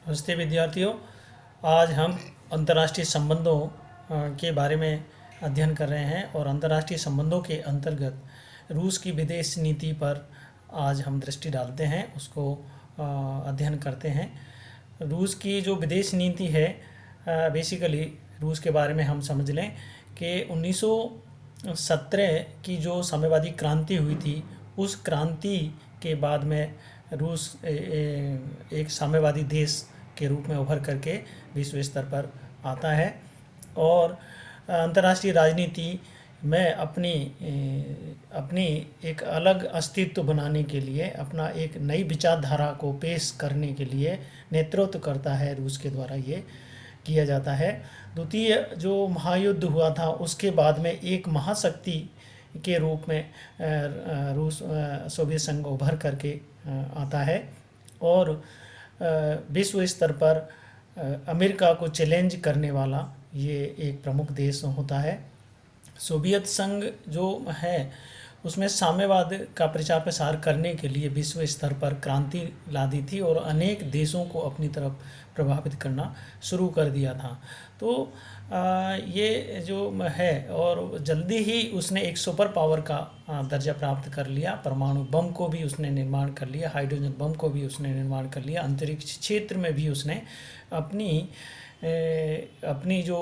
नमस्ते विद्यार्थियों। आज हम अंतर्राष्ट्रीय संबंधों के बारे में अध्ययन कर रहे हैं और अंतर्राष्ट्रीय संबंधों के अंतर्गत रूस की विदेश नीति पर आज हम दृष्टि डालते हैं, उसको अध्ययन करते हैं। रूस की जो विदेश नीति है, बेसिकली रूस के बारे में हम समझ लें कि 1917 की जो साम्यवादी क्रांति हुई थी, उस क्रांति के बाद में रूस एक साम्यवादी देश के रूप में उभर करके विश्व स्तर पर आता है और अंतर्राष्ट्रीय राजनीति में अपनी एक अलग अस्तित्व बनाने के लिए, अपना एक नई विचारधारा को पेश करने के लिए नेतृत्व करता है। रूस के द्वारा ये किया जाता है। द्वितीय जो महायुद्ध हुआ था, उसके बाद में एक महाशक्ति के रूप में रूस सोवियत संघ उभर करके आता है और विश्व स्तर पर अमेरिका को चैलेंज करने वाला ये एक प्रमुख देश होता है। सोवियत संघ जो है उसमें साम्यवाद का प्रचार प्रसार करने के लिए विश्व स्तर पर क्रांति ला दी थी और अनेक देशों को अपनी तरफ प्रभावित करना शुरू कर दिया था। तो ये जो है, और जल्दी ही उसने एक सुपर पावर का दर्जा प्राप्त कर लिया। परमाणु बम को भी उसने निर्माण कर लिया, हाइड्रोजन बम को भी उसने निर्माण कर लिया, अंतरिक्ष क्षेत्र में भी उसने अपनी जो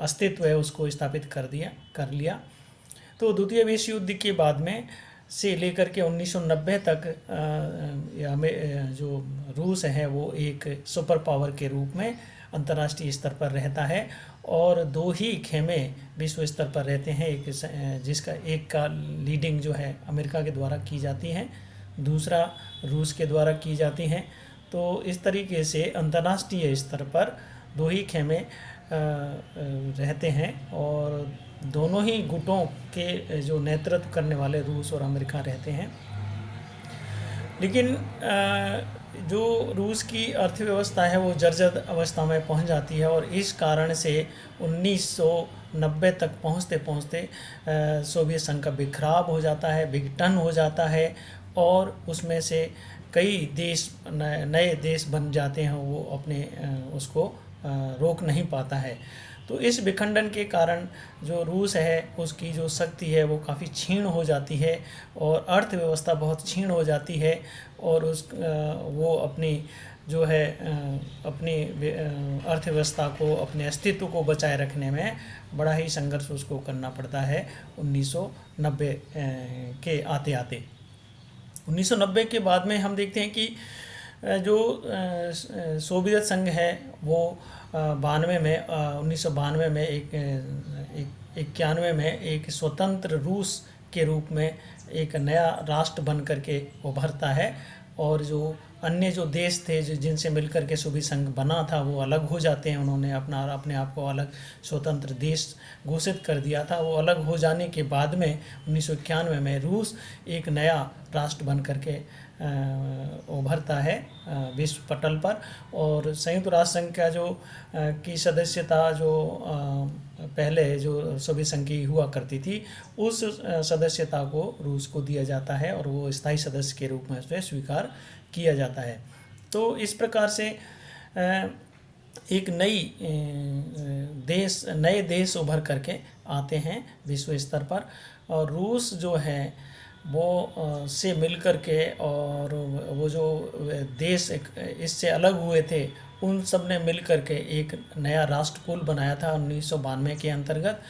अस्तित्व है उसको स्थापित कर लिया। तो द्वितीय विश्व युद्ध के बाद में से लेकर के 1990 तक जो रूस है वो एक सुपर पावर के रूप में अंतर्राष्ट्रीय स्तर पर रहता है और दो ही खेमे विश्व स्तर पर रहते हैं। जिसका एक का लीडिंग जो है अमेरिका के द्वारा की जाती है, दूसरा रूस के द्वारा की जाती हैं। तो इस तरीके से अंतर्राष्ट्रीय स्तर पर दो ही खेमे रहते हैं और दोनों ही गुटों के जो नेतृत्व करने वाले रूस और अमेरिका रहते हैं। लेकिन जो रूस की अर्थव्यवस्था है वो जर्जर अवस्था में पहुंच जाती है और इस कारण से 1990 तक पहुंचते पहुंचते सोवियत संघ का बिखराव हो जाता है, विघटन हो जाता है और उसमें से कई देश नए देश बन जाते हैं। वो अपने उसको रोक नहीं पाता है। तो इस विखंडन के कारण जो रूस है उसकी जो शक्ति है वो काफ़ी क्षीण हो जाती है और अर्थव्यवस्था बहुत क्षीण हो जाती है और वो अपनी जो है अपनी अर्थव्यवस्था को, अपने अस्तित्व को बचाए रखने में बड़ा ही संघर्ष उसको करना पड़ता है 1990 के आते आते। 1990 के बाद में हम देखते हैं कि जो सोवियत संघ है वो 1992 में 91 में एक स्वतंत्र रूस के रूप में एक नया राष्ट्र बन करके उभरता है और जो अन्य जो देश थे जिनसे मिलकर के सोवियत संघ बना था वो अलग हो जाते हैं। उन्होंने अपने आप को अलग स्वतंत्र देश घोषित कर दिया था। वो अलग हो जाने के बाद में 1991 में रूस एक नया राष्ट्र बन करके उभरता है विश्व पटल पर और संयुक्त राष्ट्र संघ का जो की सदस्यता जो पहले जो सोवियत संघ की हुआ करती थी, उस सदस्यता को रूस को दिया जाता है और वो स्थायी सदस्य के रूप में उसे स्वीकार किया जाता है। तो इस प्रकार से एक नए देश उभर करके आते हैं विश्व स्तर पर और रूस जो है वो से मिल कर के और वो जो देश इससे अलग हुए थे उन सब ने मिल कर के एक नया राष्ट्रकुल बनाया था 1992 के अंतर्गत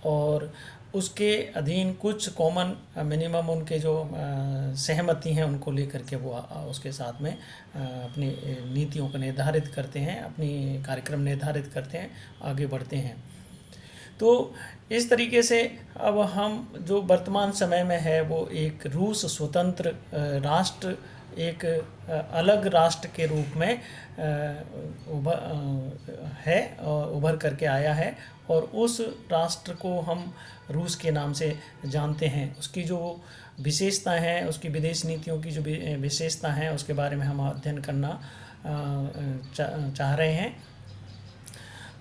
और उसके अधीन कुछ कॉमन मिनिमम उनके जो सहमति हैं उनको लेकर के वो उसके साथ में अपनी नीतियों को निर्धारित करते हैं, अपनी कार्यक्रम निर्धारित करते हैं, आगे बढ़ते हैं। तो इस तरीके से अब हम जो वर्तमान समय में है वो एक रूस स्वतंत्र राष्ट्र एक अलग राष्ट्र के रूप में उभर करके आया है और उस राष्ट्र को हम रूस के नाम से जानते हैं। उसकी जो विशेषता है, उसकी विदेश नीतियों की जो विशेषता है उसके बारे में हम अध्ययन करना चाह रहे हैं।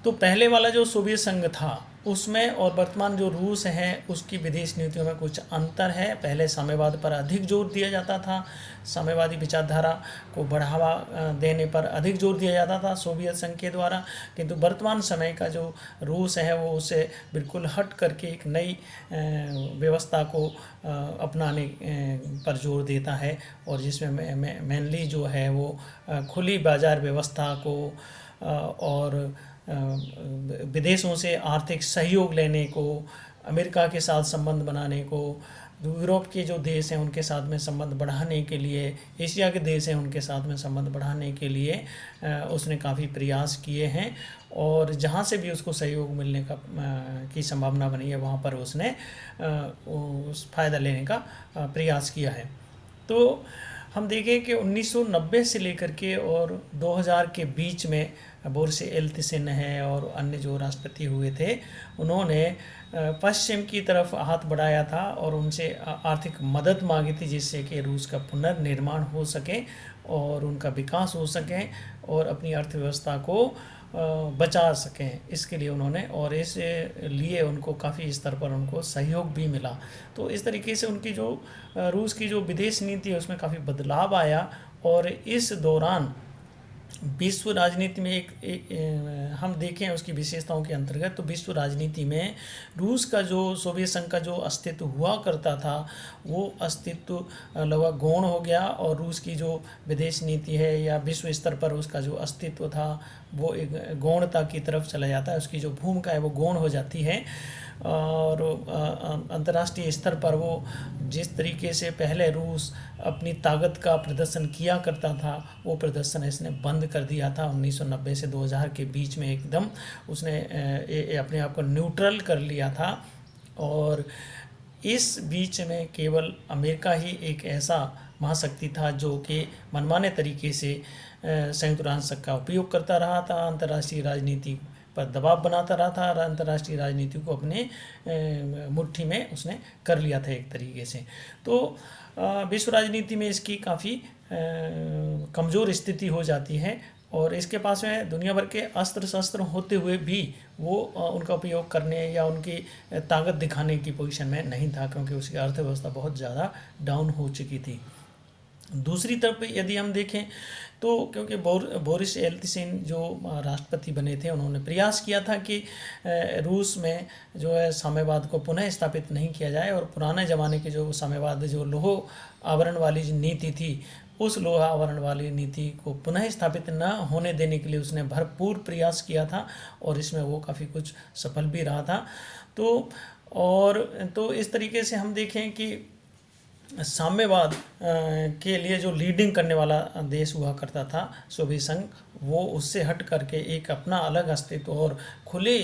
तो पहले वाला जो सोवियत संघ था उसमें और वर्तमान जो रूस है उसकी विदेश नीतियों में कुछ अंतर है। पहले साम्यवाद पर अधिक जोर दिया जाता था, साम्यवादी विचारधारा को बढ़ावा देने पर अधिक जोर दिया जाता था सोवियत संघ के द्वारा, किंतु वर्तमान समय का जो रूस है वो उसे बिल्कुल हट करके एक नई व्यवस्था को अपनाने पर जोर देता है, और जिसमें मेनली जो है वो खुली बाजार व्यवस्था को और विदेशों से आर्थिक सहयोग लेने को, अमेरिका के साथ संबंध बनाने को, यूरोप के जो देश हैं उनके साथ में संबंध बढ़ाने के लिए, एशिया के देश हैं उनके साथ में संबंध बढ़ाने के लिए उसने काफ़ी प्रयास किए हैं, और जहाँ से भी उसको सहयोग मिलने का की संभावना बनी है वहाँ पर उसने उस फ़ायदा लेने का प्रयास किया है। तो हम देखें कि 1990 से लेकर के और 2000 के बीच में बोरिस येल्त्सिन है और अन्य जो राष्ट्रपति हुए थे, उन्होंने पश्चिम की तरफ हाथ बढ़ाया था और उनसे आर्थिक मदद मांगी थी, जिससे कि रूस का पुनर्निर्माण हो सके और उनका विकास हो सके और अपनी अर्थव्यवस्था को बचा सकें। इसके लिए उन्होंने, और इस लिए उनको काफ़ी स्तर पर उनको सहयोग भी मिला। तो इस तरीके से उनकी जो रूस की जो विदेश नीति है उसमें काफ़ी बदलाव आया, और इस दौरान विश्व राजनीति में हम देखें उसकी विशेषताओं के अंतर्गत, तो विश्व राजनीति में रूस का जो सोवियत संघ का जो अस्तित्व हुआ करता था वो अस्तित्व लगभग गौण हो गया, और रूस की जो विदेश नीति है या विश्व स्तर पर उसका जो अस्तित्व था वो एक गौणता की तरफ चला जाता है, उसकी जो भूमिका है वो गौण हो जाती है। और अंतर्राष्ट्रीय स्तर पर वो जिस तरीके से पहले रूस अपनी ताकत का प्रदर्शन किया करता था वो प्रदर्शन इसने बंद कर दिया था 1990 से 2000 के बीच में। एकदम उसने अपने आप को न्यूट्रल कर लिया था, और इस बीच में केवल अमेरिका ही एक ऐसा महाशक्ति था जो कि मनमाने तरीके से संयुक्त राष्ट्र संघ का उपयोग करता रहा था, अंतर्राष्ट्रीय राजनीति पर दबाव बनाता रहा था, और अंतर्राष्ट्रीय राजनीति को अपने मुट्ठी में उसने कर लिया था एक तरीके से। तो विश्व राजनीति में इसकी काफ़ी कमज़ोर स्थिति हो जाती है, और इसके पास में दुनिया भर के अस्त्र शस्त्र होते हुए भी वो उनका उपयोग करने या उनकी ताकत दिखाने की पोजीशन में नहीं था, क्योंकि उसकी अर्थव्यवस्था बहुत ज़्यादा डाउन हो चुकी थी। दूसरी तरफ यदि हम देखें तो क्योंकि बोरिस येल्त्सिन जो राष्ट्रपति बने थे उन्होंने प्रयास किया था कि रूस में जो है साम्यवाद को पुनः स्थापित नहीं किया जाए, और पुराने ज़माने के जो साम्यवाद जो लोह आवरण वाली नीति थी उस लोह आवरण वाली नीति को पुनः स्थापित न होने देने के लिए उसने भरपूर प्रयास किया था, और इसमें वो काफ़ी कुछ सफल भी रहा था। तो इस तरीके से हम देखें कि साम्यवाद के लिए जो लीडिंग करने वाला देश हुआ करता था सोवियत संघ, वो उससे हट करके एक अपना अलग अस्तित्व और खुले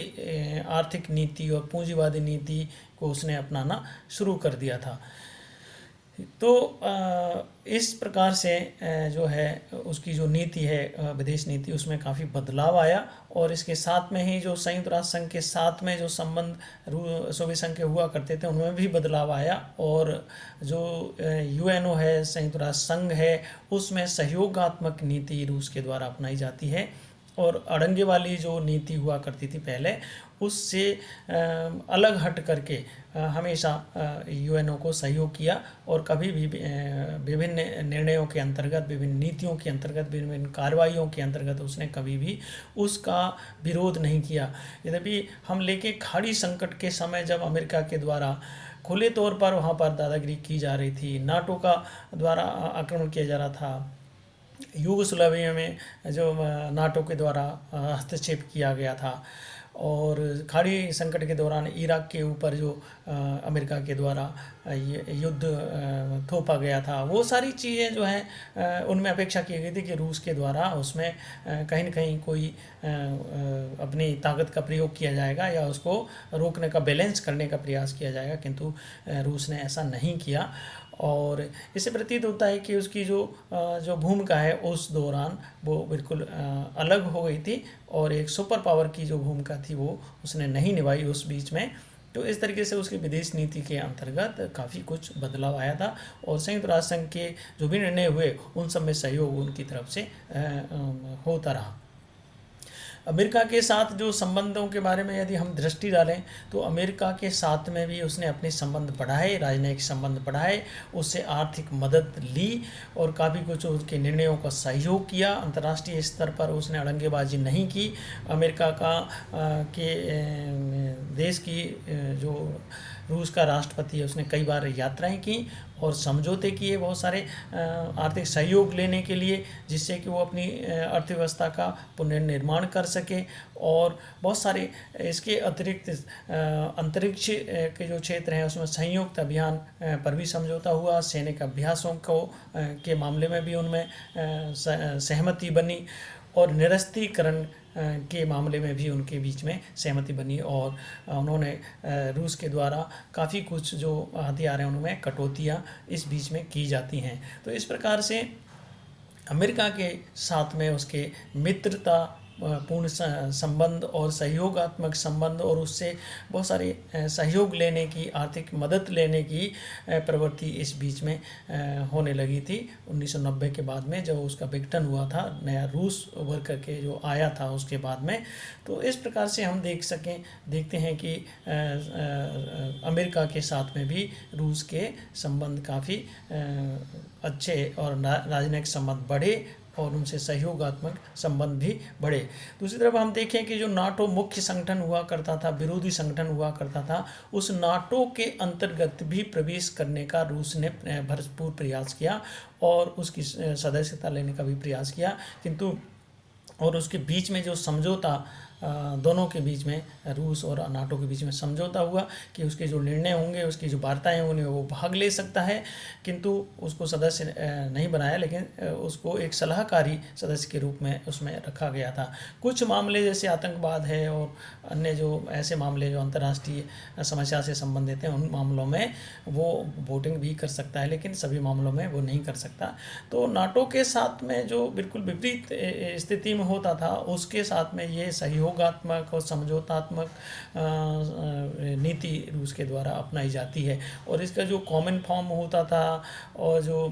आर्थिक नीति और पूंजीवादी नीति को उसने अपनाना शुरू कर दिया था। तो इस प्रकार से जो है उसकी जो नीति है विदेश नीति उसमें काफ़ी बदलाव आया, और इसके साथ में ही जो संयुक्त राष्ट्र संघ के साथ में जो संबंध सोवियत संघ के हुआ करते थे उनमें भी बदलाव आया, और जो यूएनओ है संयुक्त राष्ट्र संघ है उसमें सहयोगात्मक नीति रूस के द्वारा अपनाई जाती है, और अड़ंगे वाली जो नीति हुआ करती थी पहले उससे अलग हट करके हमेशा यूएनओ को सहयोग किया, और कभी भी विभिन्न निर्णयों के अंतर्गत, विभिन्न नीतियों के अंतर्गत, विभिन्न कार्रवाइयों के अंतर्गत उसने कभी भी उसका विरोध नहीं किया। यद्यपि हम लेके खाड़ी संकट के समय जब अमेरिका के द्वारा खुले तौर पर वहाँ पर दादागिरी की जा रही थी, नाटो का द्वारा आक्रमण किया जा रहा था, यूगोस्लाविया में जो नाटो के द्वारा हस्तक्षेप किया गया था, और खाड़ी संकट के दौरान इराक के ऊपर जो अमेरिका के द्वारा युद्ध थोपा गया था, वो सारी चीज़ें जो हैं उनमें अपेक्षा की गई थी कि रूस के द्वारा उसमें कहीं न कहीं कोई अपनी ताकत का प्रयोग किया जाएगा या उसको रोकने का, बैलेंस करने का प्रयास किया जाएगा, किंतु रूस ने ऐसा नहीं किया। और इससे प्रतीत होता है कि उसकी जो भूमिका है उस दौरान वो बिल्कुल अलग हो गई थी, और एक सुपर पावर की जो भूमिका थी वो उसने नहीं निभाई उस बीच में। तो इस तरीके से उसकी विदेश नीति के अंतर्गत काफ़ी कुछ बदलाव आया था, और संयुक्त राष्ट्र संघ के जो भी निर्णय हुए उन सब में सहयोग उनकी तरफ से होता रहा। अमेरिका के साथ जो संबंधों के बारे में यदि हम दृष्टि डालें तो अमेरिका के साथ में भी उसने अपने संबंध बढ़ाए, राजनयिक संबंध बढ़ाए, उससे आर्थिक मदद ली और काफ़ी कुछ उसके निर्णयों का सहयोग किया। अंतर्राष्ट्रीय स्तर पर उसने अड़ंगेबाजी नहीं की। अमेरिका के देश की जो रूस का राष्ट्रपति है उसने कई बार यात्राएं की और समझौते किए बहुत सारे आर्थिक सहयोग लेने के लिए, जिससे कि वो अपनी अर्थव्यवस्था का पुनर्निर्माण कर सके। और बहुत सारे इसके अतिरिक्त अंतरिक्ष के जो क्षेत्र हैं उसमें संयुक्त अभियान पर भी समझौता हुआ। सैनिक अभ्यासों के मामले में भी उनमें सहमति बनी और निरस्त्रीकरण के मामले में भी उनके बीच में सहमति बनी और उन्होंने रूस के द्वारा काफ़ी कुछ जो हथियार हैं उनमें कटौतियाँ इस बीच में की जाती हैं। तो इस प्रकार से अमेरिका के साथ में उसके मित्रता पूर्ण संबंध और सहयोगात्मक संबंध और उससे बहुत सारे सहयोग लेने की, आर्थिक मदद लेने की प्रवृत्ति इस बीच में होने लगी थी 1990 के बाद में, जब उसका विघटन हुआ था, नया रूस उभर करके जो आया था उसके बाद में। तो इस प्रकार से हम देखते हैं कि अमेरिका के साथ में भी रूस के संबंध काफ़ी अच्छे और राजनयिक संबंध बढ़े और उनसे सहयोगात्मक संबंध भी बढ़े। दूसरी तरफ हम देखें कि जो नाटो मुख्य संगठन हुआ करता था, विरोधी संगठन हुआ करता था, उस नाटो के अंतर्गत भी प्रवेश करने का रूस ने भरपूर प्रयास किया और उसकी सदस्यता लेने का भी प्रयास किया, किंतु और उसके बीच में जो समझौता दोनों के बीच में, रूस और नाटो के बीच में समझौता हुआ कि उसके जो निर्णय होंगे, उसकी जो वार्ताएं होंगी वो भाग ले सकता है, किंतु उसको सदस्य नहीं बनाया, लेकिन उसको एक सलाहकारी सदस्य के रूप में उसमें रखा गया था। कुछ मामले जैसे आतंकवाद है और अन्य जो ऐसे मामले जो अंतर्राष्ट्रीय समस्या से संबंधित हैं, उन मामलों में वो वोटिंग भी कर सकता है, लेकिन सभी मामलों में वो नहीं कर सकता। तो नाटो के साथ में जो बिल्कुल विपरीत स्थिति में होता था, उसके साथ में ये सहयोगात्मक और समझौतात्मक नीति रूस के द्वारा अपनाई जाती है और इसका जो कॉमन फॉर्म होता था और जो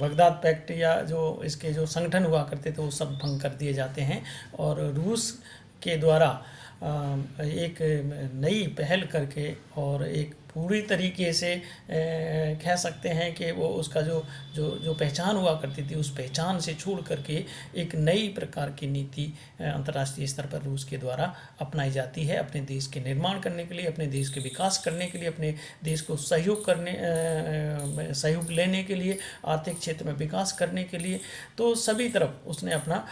बगदाद पैक्ट या जो इसके जो संगठन हुआ करते थे वो सब भंग कर दिए जाते हैं और रूस के द्वारा एक नई पहल करके और एक पूरी तरीके से कह सकते हैं कि वो उसका जो पहचान हुआ करती थी, उस पहचान से छोड़ करके एक नई प्रकार की नीति अंतर्राष्ट्रीय स्तर पर रूस के द्वारा अपनाई जाती है, अपने देश के निर्माण करने के लिए, अपने देश के विकास करने के लिए, अपने देश को सहयोग लेने के लिए, आर्थिक क्षेत्र में विकास करने के लिए। तो सभी तरफ उसने अपना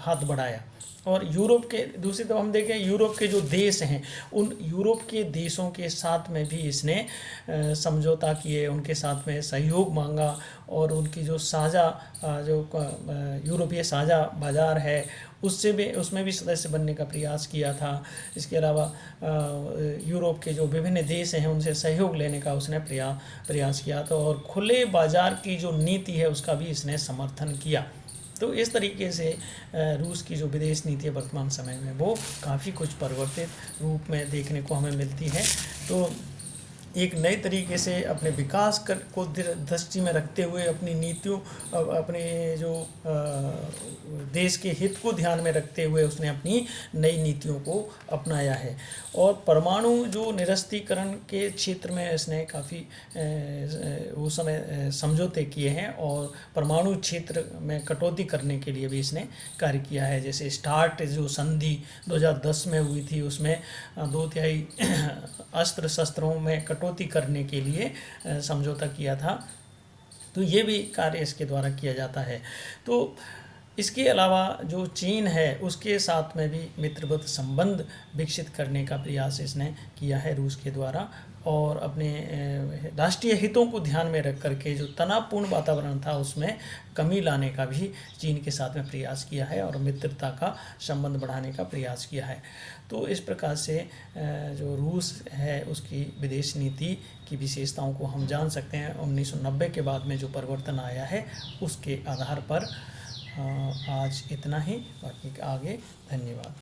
हाथ बढ़ाया। और यूरोप के दूसरी तरफ हम देखें, यूरोप के जो देश हैं, उन यूरोप के देशों के साथ में भी इसने समझौता किए, उनके साथ में सहयोग मांगा और उनकी जो साझा जो यूरोपीय साझा बाज़ार है उसमें भी सदस्य बनने का प्रयास किया था। इसके अलावा यूरोप के जो विभिन्न देश हैं उनसे सहयोग लेने का उसने प्रयास किया था और खुले बाज़ार की जो नीति है उसका भी इसने समर्थन किया। तो इस तरीके से रूस की जो विदेश नीति है वर्तमान समय में वो काफ़ी कुछ परिवर्तित रूप में देखने को हमें मिलती है। तो एक नए तरीके से अपने विकास को दृष्टि में रखते हुए अपनी नीतियों, अपने जो देश के हित को ध्यान में रखते हुए उसने अपनी नई नीतियों को अपनाया है। और परमाणु जो निरस्त्रीकरण के क्षेत्र में इसने काफ़ी उस समय समझौते किए हैं और परमाणु क्षेत्र में कटौती करने के लिए भी इसने कार्य किया है। जैसे स्टार्ट जो संधि 2010 में हुई थी, उसमें 2/3 अस्त्र शस्त्रों में कटौती करने के लिए समझौता किया था। तो ये भी कार्य इसके द्वारा किया जाता है। तो इसके अलावा जो चीन है उसके साथ में भी मित्रवत संबंध विकसित करने का प्रयास इसने किया है रूस के द्वारा और अपने राष्ट्रीय हितों को ध्यान में रख करके जो तनावपूर्ण वातावरण था उसमें कमी लाने का भी चीन के साथ में प्रयास किया है और मित्रता का संबंध बढ़ाने का प्रयास किया है। तो इस प्रकार से जो रूस है उसकी विदेश नीति की विशेषताओं को हम जान सकते हैं। 1990 के बाद में जो परिवर्तन आया है उसके आधार पर आज इतना ही, बाकी आगे धन्यवाद।